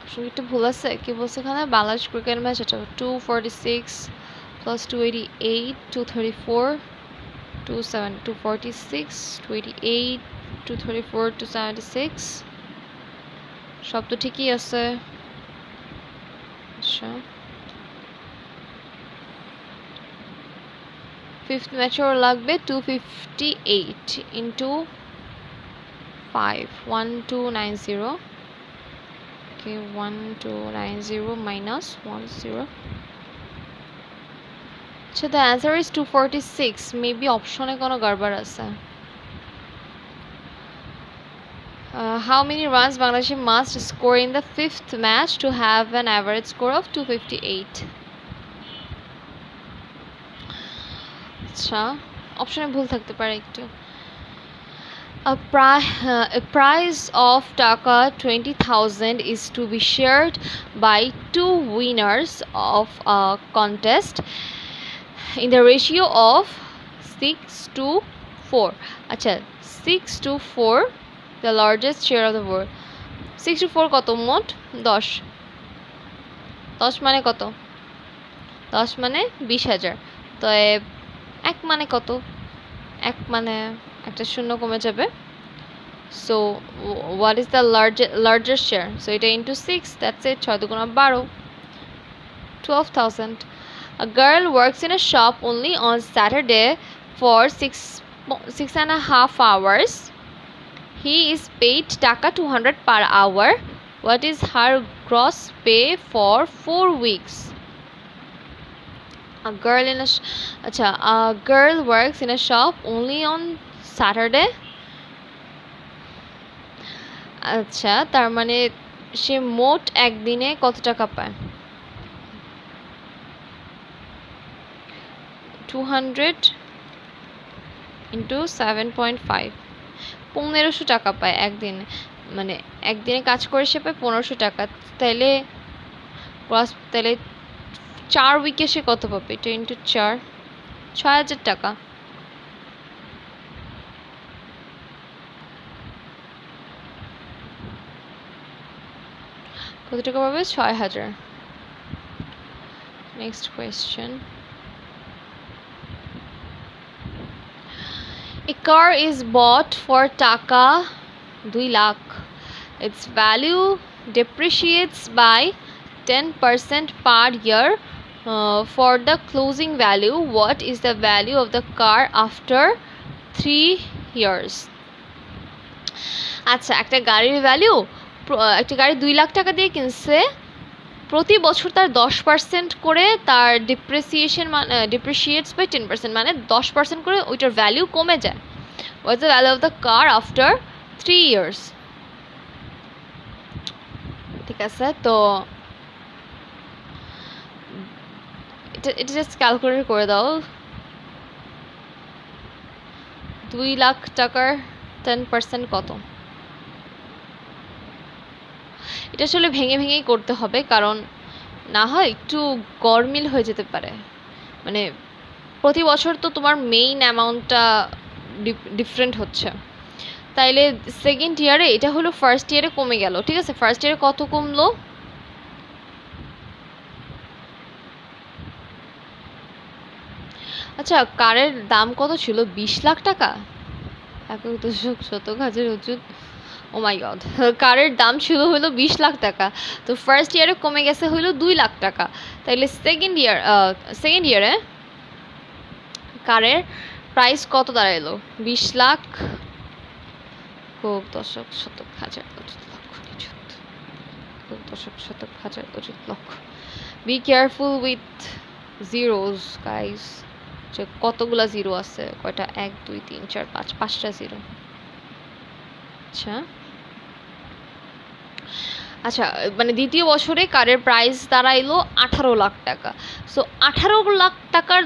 অপশন একটু ভুল আছে কি বলছে এখানে বাংলাদেশ ক্রিকেট ম্যাচ এটা 246 plus 288 234 246 288 234 276 সব তো ঠিকই আছে আচ্ছা 5th ম্যাচে ওর লাগবে 258 into 5 1290 okay 1290 minus 10 so the answer is 246 maybe option e kono garbar ase how many runs Bangladesh must score in the 5th match to have an average score of 258 acha option e bhul thakte pare ekটু a prize of taka 20,000 is to be shared by 2 winners of a contest in the ratio of 6:4 acha 6:4 the largest share of the world 6:4 কত মোট 10 মানে কত 10 মানে 20000 তো 1 মানে কত 1 মানে একটা শূন্য কমে যাবে so what is the largest share so এটা into 6 that's it 6 দুগুণ 12 12,000 a girl works in a shop only on Saturday for 6.5 hours he is paid taka 200 per hour what is her gross pay for 4 weeks a girl works in a shop only on Saturday আচ্ছা তার মানে সে মোট একদিনে কত টাকা পায় 200 into 7.5 1500 টাকা পায় একদিনে মানে একদিনে কাজ করে সে পায় 1500 টাকা তাহলে 4 উইকে সে কত পাবে এটা ইনটু 4 6000 টাকা কত টাকা পাবে 6000 next question a car is bought for taka 2 lakh its value depreciates by 10% per year for the closing value what is the value of the car after 3 years আচ্ছা একটা গাড়ির ভ্যালু একটা গাড়ি 2 লাখ টাকা দিয়ে কিনছে প্রতি বছর তার 10% করে তার ডিপ্রিসিয়েশন মানে ডিপ্রিসিয়েটস বাই 10% মানে 10% করে ওইটার ভ্যালু কমে যায় What's the value of the car after 3 years? ঠিক আছে, তো এটা জাস্ট ক্যালকুলেট করে দাও। 2 লাখ টাকার 10% কত? এটা আসলে ভেঙে ভেঙেই করতে হবে, কারণ না হয় একটু গরমিল হয়ে যেতে পারে। মানে প্রতি বছর তো তোমার মেইন অ্যামাউন্টটা ডিফারেন্ট হচ্ছে, তাইলে সেকেন্ড ইয়ারে এটা হলো ফার্স্ট ইয়ারে কমে গেল। ঠিক আছে, ফার্স্ট ইয়ারে কত কমলো? আচ্ছা, কারের দাম কত ছিল? 20 লাখ টাকা। একক দশক শতক হাজার অযুত, ও মাই গড, কারের দাম ছিল হলো 20 লাখ টাকা, তো ফার্স্ট ইয়ারে কমে গেছে হলো 2 লাখ টাকা। তাইলে সেকেন্ড ইয়ারে কারের প্রাইস কত দাঁড়াইলো? 20 লাখ দশক শতক হাজার অযুত লক্ষ নিযুত, দশক শতক হাজার অযুত লক্ষ। Be careful with zeros guys, যে কতগুলা জিরো আছে, কয়টা? 1 2 3 4 5, 5টা জিরো। আচ্ছা আচ্ছা, মানে দ্বিতীয় বছরে কারের প্রাইস দাঁড়াইলো 18 লাখ টাকা। সো 18 লাখ টাকার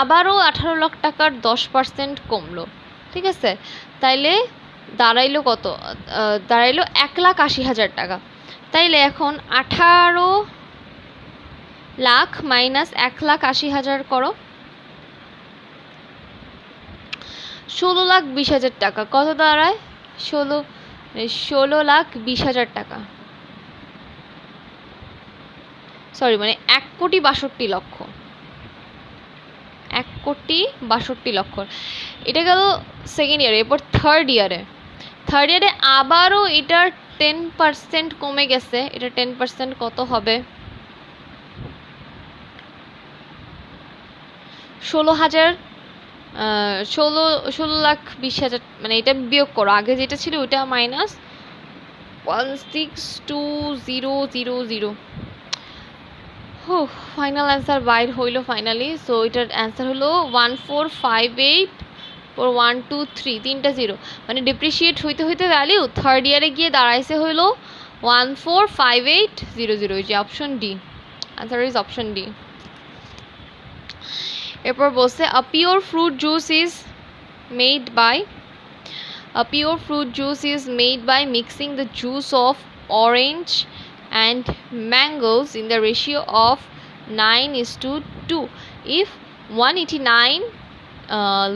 আবারও 18 লাখ টাকার 10% কমলো। ঠিক আছে, তাইলে দাঁড়াইলো কত? দাঁড়াইলো 1,80,000 টাকা। তাইলে এখন 18 লাখ মাইনাস 1,80,000 করো, 16,20,000 টাকা। কত দাঁড়ায়? 16,20,000 টাকা। সরি, মানে 1,62,00,000। 1,62,00,000। এটা গেল সেকেন্ড ইয়ারে। এরপর থার্ড ইয়ারে আবারও এটার 10% কমে গেছে। এটা 10% কত হবে? 16,20,000। মানে এটা বিয়োগ করো, আগে যেটা ছিল ওইটা মাইনাস 162000। ফাইনাল অ্যান্সার বাইর হইল ফাইনালি। সো এটার অ্যান্সার হলো 1458.123, 3টা জিরো। মানে ডিপ্রিসিয়েট হইতে হইতে ভ্যালিউ থার্ড ইয়ারে গিয়ে দাঁড়াইছে হইলো 145800। যে option D, answer is option D. এরপর বলছে a pure fruit juice is made by mixing the juice of orange and mangoes in the ratio of 9:2. If 189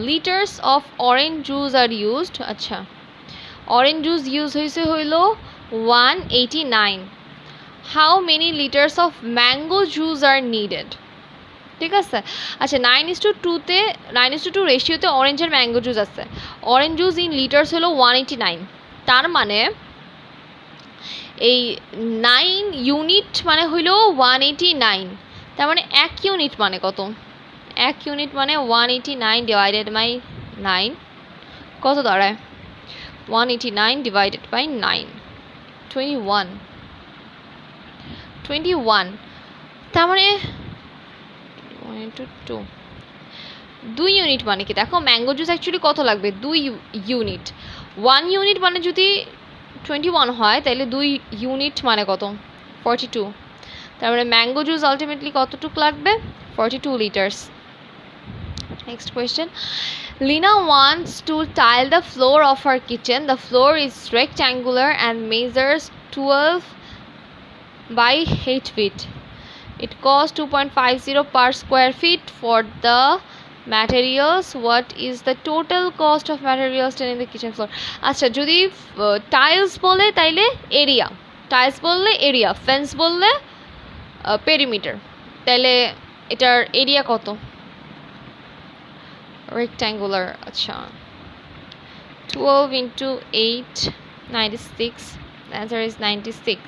liters of orange juice are used, আচ্ছা orange juice use হয়েছে হইলো 189, how many liters of mango juice are needed? ঠিক আছে, আচ্ছা 9:2 রেশিওতে orange আর mango juice আছে। Orange juice in litres হলো 189, তার মানে এই 9 ইউনিট মানে হইল 189। তার মানে 1 ইউনিট মানে কত? 1 ইউনিট মানে 189 ডিভাইডেড বাই 9, কত দাঁড়ায়? 189 ডিভাইডেড বাই 9, 21। তার মানে 2 ইউনিট মানে কি? দেখো ম্যাঙ্গো জুস অ্যাকচুয়ালি কত লাগবে? 2 ইউনিট। 1 ইউনিট মানে যদি 21 হয়, তাহলে 2 ইউনিট মানে কত? 42। তার মানে ম্যাঙ্গো জুস আলটিমেটলি কতটুক লাগবে? 42 litres. Next question, Lina wants to tile the floor of her kitchen. The floor is rectangular and measures 12 by 8 feet. It costs 2.50 per square feet for the materials. What is the total cost of materials in the kitchen floor? আচ্ছা, যদি tiles বলে তাইলে area, fence বললে perimeter. তাইলে এটার area কত? Rectangular. আচ্ছা 12 into 8, 96. The answer is 96.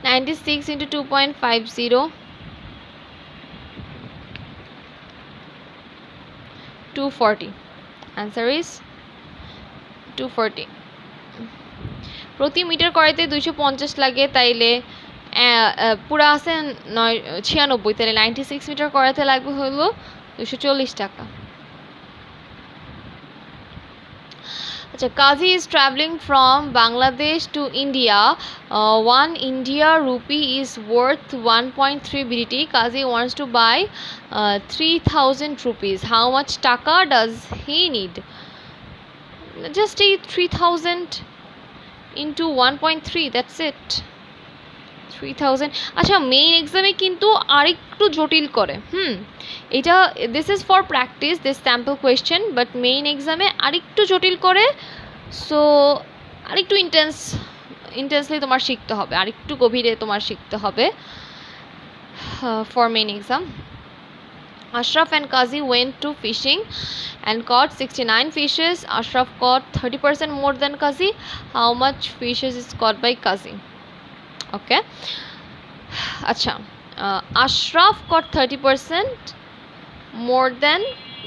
96 into 2.50, 240. Answer is 240. প্রতি মিটার করাইতে 250 লাগে, তাইলে পুরা আছে 96, তাহলে 96 মিটার করাইতে লাগবে হলো 240 টাকা। আচ্ছা, Kazi is traveling from Bangladesh to India. 1 India rupee is worth 1.3 BDT. Kazi wants to buy 3000 rupees. How much taka does he need? Just take 3000 into 1.3, that's it. 3000. আচ্ছা, মেইন এক্সামে কিন্তু আরেকটু জটিল করে। এটা this is for practice, this sample question, but main এক্সামে আরেকটু জটিল করে। সো আরেকটু ইন্টেন্সলি তোমার শিখতে হবে, আরেকটু গভীরে তোমার শিখতে হবে for main exam. Ashraf and Kazi went to fishing and caught 69 fishes. Ashraf caught 30% more than Kazi. How much fishes is caught by Kazi? Okay. Acha. Ashraf caught 30% more than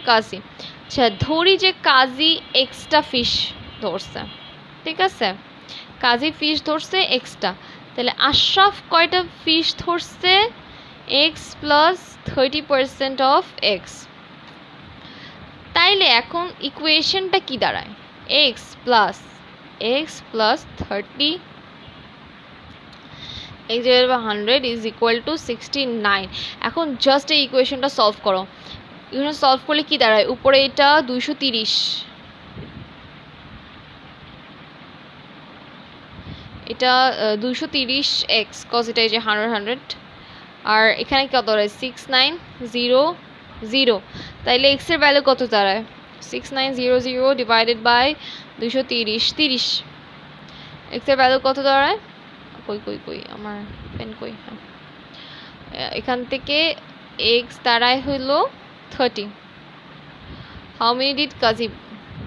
Kazi. আচ্ছা, ধরি যে কাজী extra fish ধরছে, ঠিক আছে, কাজী fish ধরছে extra, তাহলে আশরাফ কয়টা fish ধরছে? X plus 30% of x. তাইলে এখন ইকুয়েশনটা কি দাঁড়ায়? X plus 30 100 is equal two 69। এখন জাস্ট এই ইকুয়েশনটা সলভ করো। ইকুয়েশন সলভ করলে কি দাঁড়ায়? উপরে এটা 230, এটা 230 এক্স, কজ এটা যে 100, আর এখানে কত দাঁড়ায়? 6900। তাইলে এক্স এর ভ্যালু কত দাঁড়ায়? 6900 ডিভাইডেড বাই 230, 30। এক্স এর ভ্যালু কত দাঁড়ায়? কই আমার পেন কই? হ্যাঁ, এখান থেকে এক্স দাঁড়ায় হইলো 30। হাউ মেনি ডিড কাজী?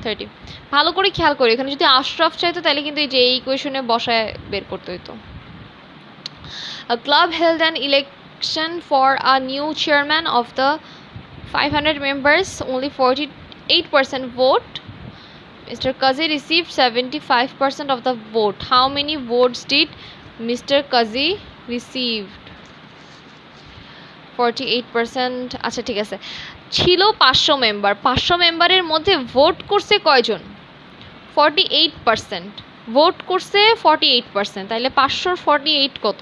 30। ভালো করে খেয়াল করি, এখানে যদি আশরাফ চাইতো তাহলে কিন্তু এই যে এই ইকুয়েশনে বসায় বের করতে হইতো। A club held an election for a new chairman of the 500 members. Only 48% vote. Mr. Kazi received 75% of the vote. How many votes did Mr. Kazi received? 48%. আচ্ছা, ঠিক আছে। ছিল 500 মেম্বার, 500 মেম্বারের মধ্যে ভোট করছে কয়জন? 48%। ভোট করছে 48%, তাইলে 500 48 কত?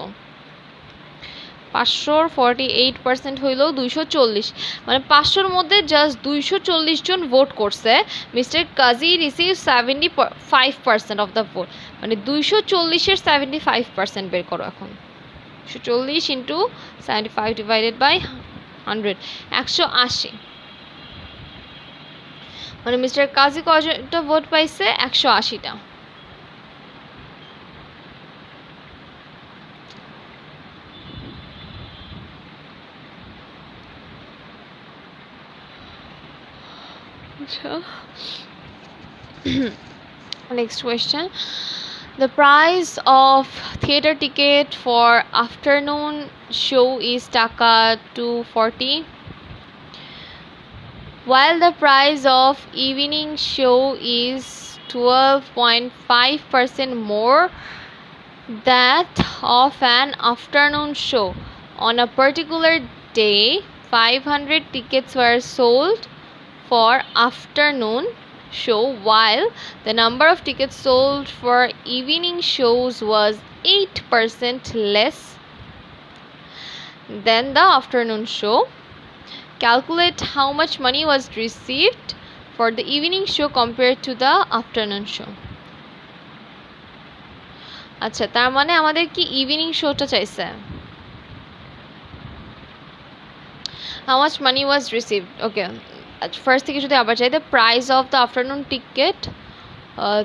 500 48% হইল 240। মানে 500-র মধ্যে জাস্ট 240 জন ভোট করছে। Mister Kazi receive 75% of the vote, মানে 240-এর 75% বের করো। এখন 240 ইন্টু 75 ডিভাইডেড বাই 100, 180। মানে মিস্টার কাজী কয়টা ভোট পাইছে? 180টা। Next question. The price of theater ticket for afternoon show is taka 240, while the price of evening show is 12.5% more that of an afternoon show. On a particular day, 500 tickets were sold for afternoon show, while the number of tickets sold for evening shows was 8% less than the afternoon show. Calculate how much money was received for the evening show compared to the afternoon show. আচ্ছা, তার মানে আমাদের কি evening শোটা চাইছে। How much money was received? Okay, first থেকে যদি আবার চাই, the price of the afternoon ticket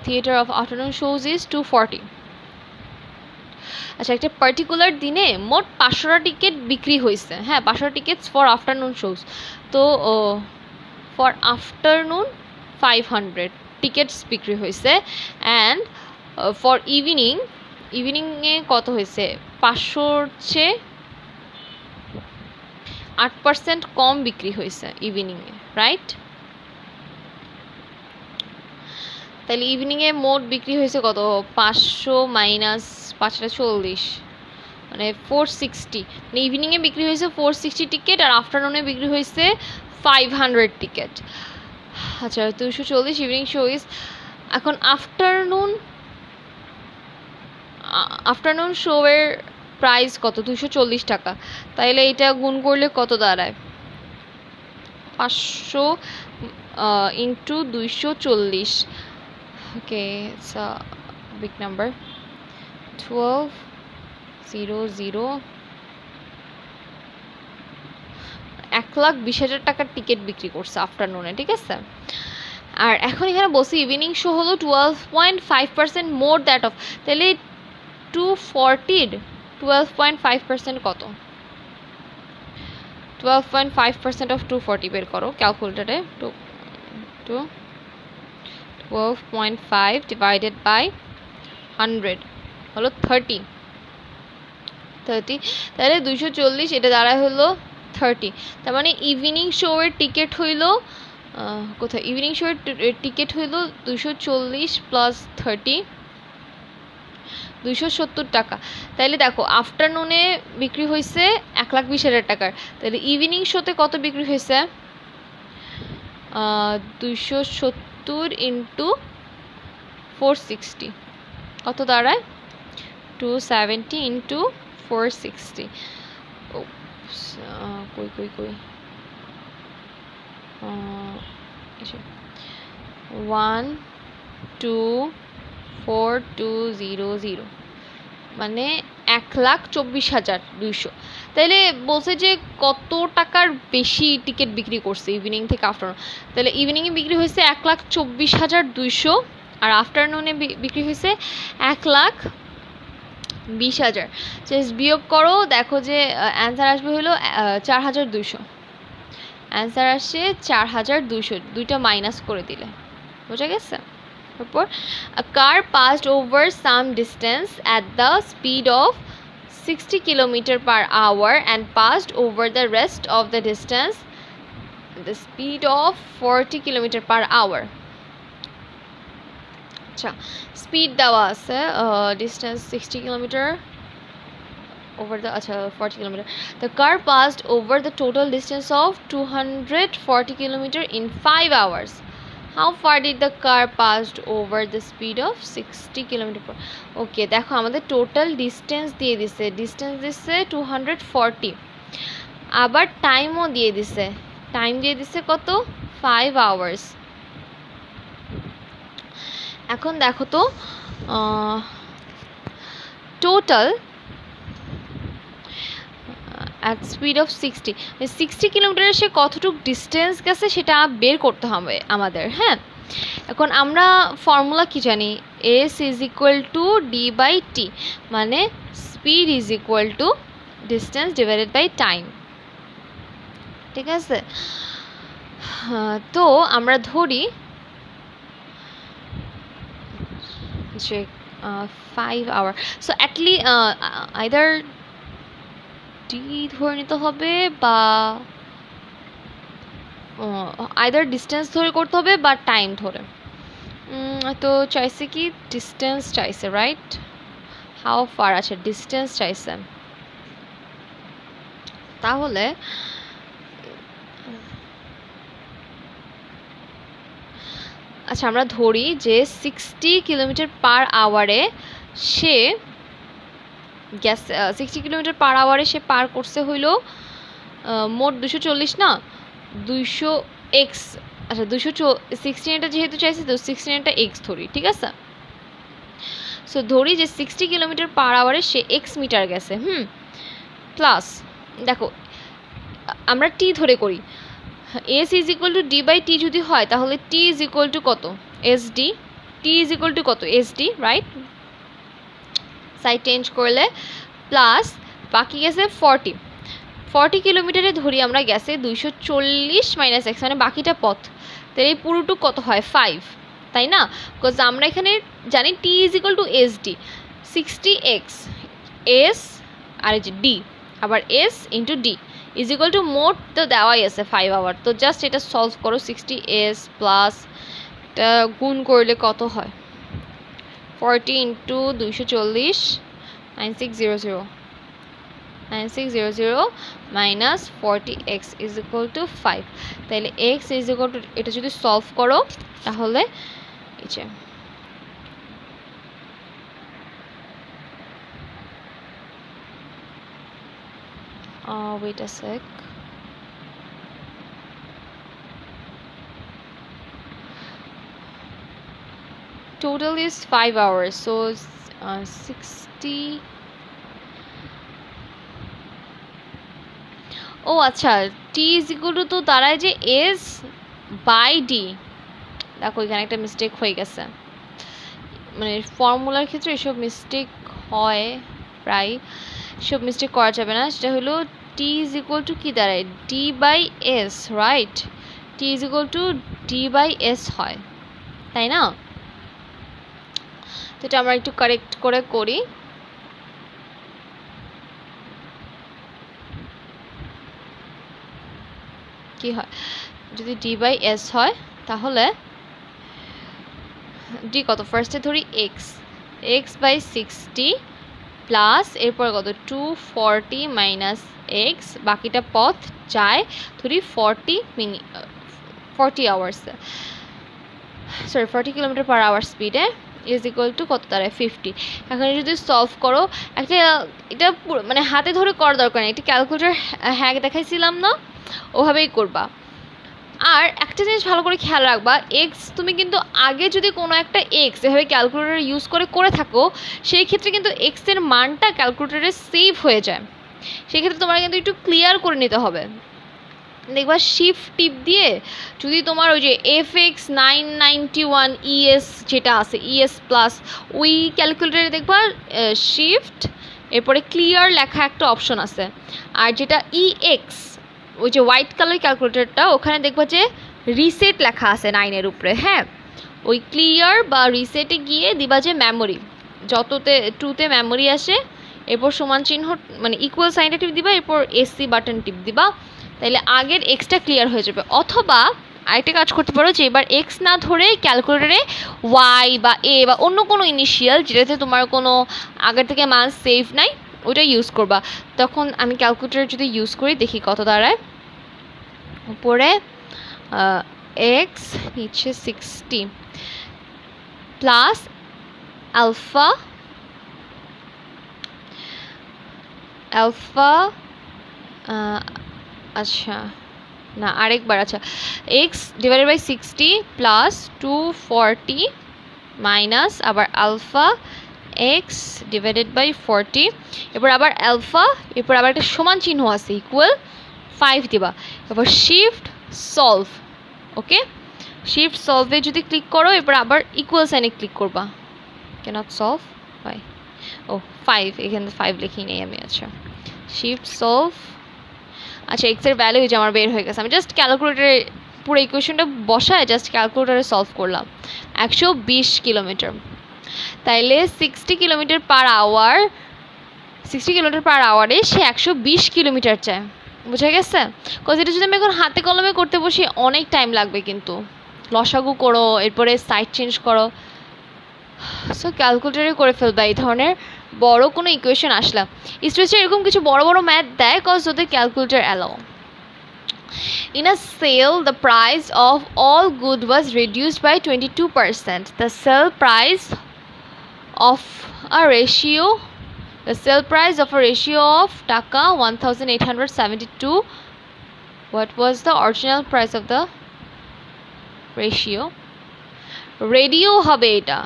theater of afternoon shows is 240. আচ্ছা, একটা পার্টিকুলার দিনে মোট 500টা টিকিট বিক্রি হয়েছে। হ্যাঁ, 500 টিকিটস ফর আফটারনুন শোজ। তো ফর আফটারনুন 500 টিকিটস বিক্রি হয়েছে, অ্যান্ড ফর ইভিনিংয়ে কত হয়েছে? 500-র চেয়ে 8% কম বিক্রি হয়েছে ইভিনিংয়ে, রাইট? তাহলে ইভিনিংয়ে মোট বিক্রি হয়েছে কত? 500 মাইনাস 540, মানে 460। মানে ইভিনিংয়ে বিক্রি হয়েছে 460 টিকিট, আর আফটারনুনে বিক্রি হয়েছে 500 টিকিট। আচ্ছা, 240 ইভিনিং শো ইজ এখন আফটারনুন শোয়ের প্রাইস কত? 240 টাকা। তাইলে এটা গুণ করলে কত দাঁড়ায়? 500 into 240। Okay, it's a big number. 1200 1,20,000 টাকার টিকিট বিক্রি করছে আফটারনুনে, ঠিক আছে। আর এখন এখানে বসে ইভিনিং শো হলো 12.5% মোর দ্যাট অফ, তাহলে 240 12.5% কত? 12.5% অফ 240 বের করো ক্যালকুলেটরে। 12.5 ডিভাইডেড বাই 100 হলো 30। তাহলে 240, এটা দাঁড়ায় হলো 30। তার মানে ইভিনিং শো এর টিকিট হইল কোথায়? ইভিনিং শো এর টিকিট হইল 240 প্লাস 30 270 টাকা। তাইলে দেখো আফটারনুনে বিক্রি হয়েছে 1,20,000 টাকার, তাহলে ইভিনিং শোতে কত বিক্রি হয়েছে? 270 ইন্টু 460 কত দাঁড়ায়? 270 ইন্টু 460। কই 1,24,200 মানে 1,24,200। তাইলে বলছে যে কত টাকার বেশি টিকিট বিক্রি করছে ইভিনিং থেকে আফটারনুন। তাহলে ইভিনিংয়ে বিক্রি হয়েছে 1,24,200 আর আফটারনুনে বিক্রি হয়েছে 1,20,000। জাস্ট বিয়োগ করো, দেখো যে অ্যান্সার আসবে হলো 4,200। অ্যান্সার আসছে 4,200, দুইটা মাইনাস করে দিলে বোঝা গেছে। তারপর a car passed over some distance at the speed of 60 km/h and passed over the rest of the distance the speed of 40 km/h। আচ্ছা, স্পিড দেওয়া আছে, distance 60 kilometre over the 40 km. The car passed over the total distance of 240 km in 5 hours. How far did the car passed over the speed of 60 km? Okay, দেখো আমাদের total distance দিয়ে দিছে, distance দিছে 240, আবার টাইমও দিয়ে দিছে, time দিয়ে দিছে কত? 5 hours। এখন দেখো তো টোটাল at speed of 60 কিলোমিটারে সে কতটুকু ডিস্টেন্স গেছে সেটা বের করতে হবে আমাদের। হ্যাঁ, এখন আমরা ফর্মুলা কি জানি? s is equal to d by t, মানে speed is equal to distance divided by time, ঠিক আছে। তো আমরা ধরি যে 5 hour, so Atlee either D ধরে নিতে হবে বা আইদার ডিস্টেন্স ধরে করতে হবে বা টাইম ধরে। তো চাইছে কি ডিস্টেন্স চাইছে, রাইট? হাউ ফার আছে, ডিস্টেন্স চাইছে। তাহলে আচ্ছা আমরা ধরি যে 60 km/h সে গ্যাস 60 km/h সে পার করছে হইল মোট 240 না 200x। আচ্ছা 216 যেহেতু চাইছে তো 16 x ধরি, ঠিক আছে। সো ধরি যে 60 km/h সে x মিটার গেছে, প্লাস দেখো আমরা টি ধরে করি, s is equal to d by t যদি হয় তাহলে t is equal to কত? sd। t is equal to কত? sd, right? সাইড চেঞ্জ করলে প্লাস বাকি গেছে 40 কিলোমিটারে ধরি আমরা গেছে 240 মাইনাস x, মানে বাকিটা পথ। তাহলে এই পুরোটুক কত হয়? 5, তাই না? বিকজ আমরা এখানে জানি t is equal to sd, 60x s আর এই যে d আবার s into d is equal two মোট তো দেওয়াই আছে 5 hour। তো জাস্ট এটা সলভ করো, 60s প্লাস এটা গুণ করলে কত হয়? 40 into 240 9600 minus 40x is equal two 5। তাহলে x ইজ ইকুয়াল টু, এটা যদি সলভ করো তাহলে এই যে wait a sec. Total is 5 hours, so 60. ও আচ্ছা, t is equal to, তো দাঁড়ায় যে s by d। দেখো এখানে একটা মিস্টেক হয়ে গেছে, মানে ফর্মুলার ক্ষেত্রে এসব মিস্টেক হয় প্রায়, সব মিস্টেক করা যাবে না। সেটা হলো t is equal to কি দাঁড়ায়, d by s, right? t is equal to d by s হয়, তাই না? তো এটা আমরা একটু কারেক্ট করে করি। কি হয় যদি d by s হয়, তাহলে d কত, ফার্স্টে ধরি x by 60 প্লাস এরপর কত 240 মাইনাস x, বাকিটা পথ যায় ধরি 40 hours, sorry 40 kilometre per hour স্পিডে, ইজ ইকুয়াল টু কত দাঁড়ায় 50। এখন যদি সলভ করো, একটা এটা মানে হাতে ধরে করার দরকার নেই, একটা ক্যালকুলেটর হ্যাক দেখাইছিলাম না, ওভাবেই করবা। আর একটা জিনিস ভালো করে খেয়াল রাখবা, এক্স তুমি কিন্তু আগে যদি কোনো একটা এক্স এভাবে ক্যালকুলেটর ইউজ করে থাকো, সেই ক্ষেত্রে কিন্তু এক্সের মানটা ক্যালকুলেটরে সেভ হয়ে যায়। সেক্ষেত্রে তোমার কিন্তু একটু ক্লিয়ার করে নিতে হবে। দেখবা শিফট টিপ দিয়ে যদি তোমার ওই যে FX 991 ES যেটা আছে, ES প্লাস, ওই ক্যালকুলেটরে দেখবা শিফট এরপরে ক্লিয়ার লেখা একটা অপশন আছে। আর যেটা EX ওই যে হোয়াইট কালার ক্যালকুলেটরটা, ওখানে দেখবা যে রিসেট লেখা আছে 9-এর উপরে। হ্যাঁ, ওই ক্লিয়ার বা রিসেটে গিয়ে দিবা যে মেমোরি, যততে 2তে মেমোরি আসে, এরপর সমান চিহ্ন মানে ইকুয়াল সাইনটা টিপ দিবা, এরপর SC বাটন টিপ দিবা, তাইলে আগের এক্সটা ক্লিয়ার হয়ে যাবে। অথবা আরেকটা কাজ করতে পারো যে এবার এক্স না ধরে ক্যালকুলেটরে ওয়াই বা এ বা অন্য কোনো ইনিশিয়াল যেটাতে তোমার কোনো আগের থেকে মান সেভ নাই, ওটা ইউজ করবা। তখন আমি ক্যালকুলেটর যদি ইউজ করি দেখি কত দাঁড়ায়। উপরে এক্স, নিচে 60 প্লাস আলফা আচ্ছা না আরেকবার, আচ্ছা x divided by 60 plus 240 minus আবার আলফা এক্স ডিভাইডেড বাই 40, এরপর আবার আলফা, এরপর আবার একটা সমান চিহ্ন আছে ইকুয়াল 5 দিবা, এরপর শিফট সলভ। ওকে, শিফট সলভে যদি ক্লিক করো, এরপর আবার ইকুয়াল সাইনে ক্লিক করবা। ক্যানট সলভ বাই, ও 5, এখানে 5 লিখি নেই আমি। আচ্ছা শিফট সলভ, আচ্ছা এক্সের ভ্যালু যে আমার বের হয়ে গেছে, আমি জাস্ট ক্যালকুলেটারে পুরো ইকুয়েশনটা বসায় জাস্ট ক্যালকুলেটারে সলভ করলাম। 120 কিলোমিটার, তাইলে 60 কিলোমিটার পার আওয়ারে সে 120 কিলোমিটার চায়। বুঝা গেছে? কজ এটা যদি আমি এখন হাতে কলমে করতে বসি অনেক টাইম লাগবে, কিন্তু লসাগু করো, এরপরে সাইড চেঞ্জ করো, সো ক্যালকুলেটারে করে ফেলবা এই ধরনের বড় কোনো ইকুয়েশন আসলাম। স্ট্রেচে এরকম কিছু বড় বড় ম্যাথ দেয় কজ ওদের calculator allow. In a sale, the price of all good was reduced by 22%. The sale price of a ratio of taka 1872. What was the original price of the ratio? Radio হবে এটা,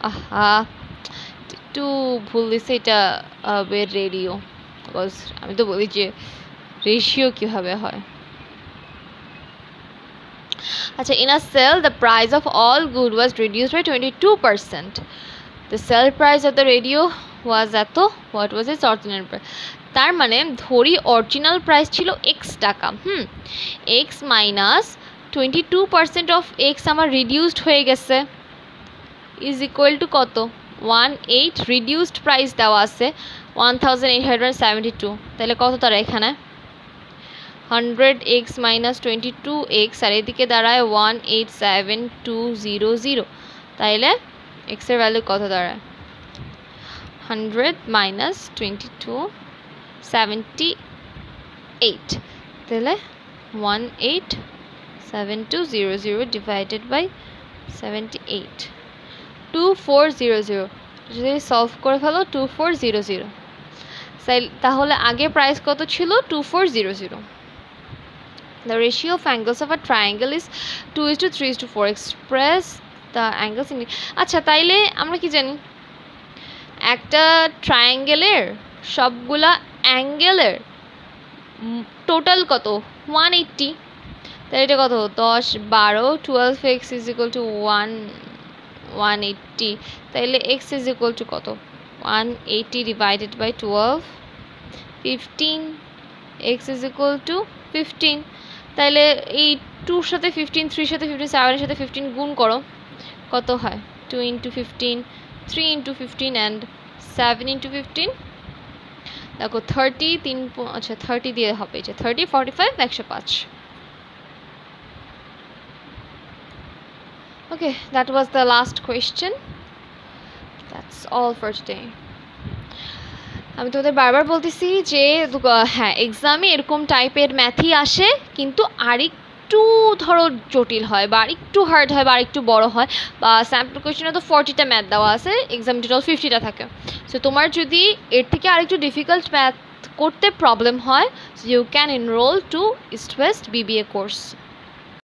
আহা একটু ভুল দিছে, এটা হবে radio, because আমি তো বলি যে রেশিও কীভাবে হয়। আচ্ছা, in a sale the price of all good was reduced by 22%. The sale price of the radio was এত, what was its original price? তার মানে ধরি অরিজিনাল প্রাইস ছিল x টাকা, x মাইনাস 22% অফ x আমার রিডিউসড হয়ে গেছে, is equal to কত 18, রিডিউসড প্রাইস দেওয়া আছে 1872, তাহলে কত তারা এখানে 100x মাইনাস 22x, আর এদিকে দাঁড়ায় 187200, তাইলে x এর ভ্যালু কত দাঁড়ায় 100 মাইনাস 2278, তাহলে 187200 ডিভাইডেড বাই 78, 2400, যদি সলভ করে ফেলো 2400, তাহলে আগে প্রাইস কত ছিল 2400. The ratio of angles of a triangle is 2:3:4. Express the angles in. আচ্ছা তাইলে আমরা কি জানি একটা ট্রায়াঙ্গেলের সবগুলা অ্যাঙ্গেলের টোটাল কত 180. তাহলে এটা কত 10 12 12x is equal to 180. তাহলে x is equal to কত 180 divided by 12 15. x is equal to 15. তাহলে এই 2 সাথে 15 3 সাথে 15 7 এর সাথে 15 গুণ করো কত হয় 2 into 15 3 into 15 and 7 into 15 দেখো 30 3 আচ্ছা 30 দিয়ে হবে যে 30 45 105. Okay, that was the last question. That's all for today. আমি তোমাদের বারবার বলতেছি যে হ্যাঁ এক্সামে এরকম টাইপের ম্যাথই আসে কিন্তু আরেকটু ধরো জটিল হয় বা আরেকটু হার্ড হয় বা আরেকটু বড় হয় বা স্যাম্পল কোয়েশ্চেনে তো 40টা ম্যাথ দেওয়া আছে এক্সাম টোটাল 50টা থাকে সো তোমার যদি এর থেকে আরেকটু ডিফিকাল্ট ম্যাথ করতে প্রবলেম হয় you can enrol to East West BBA course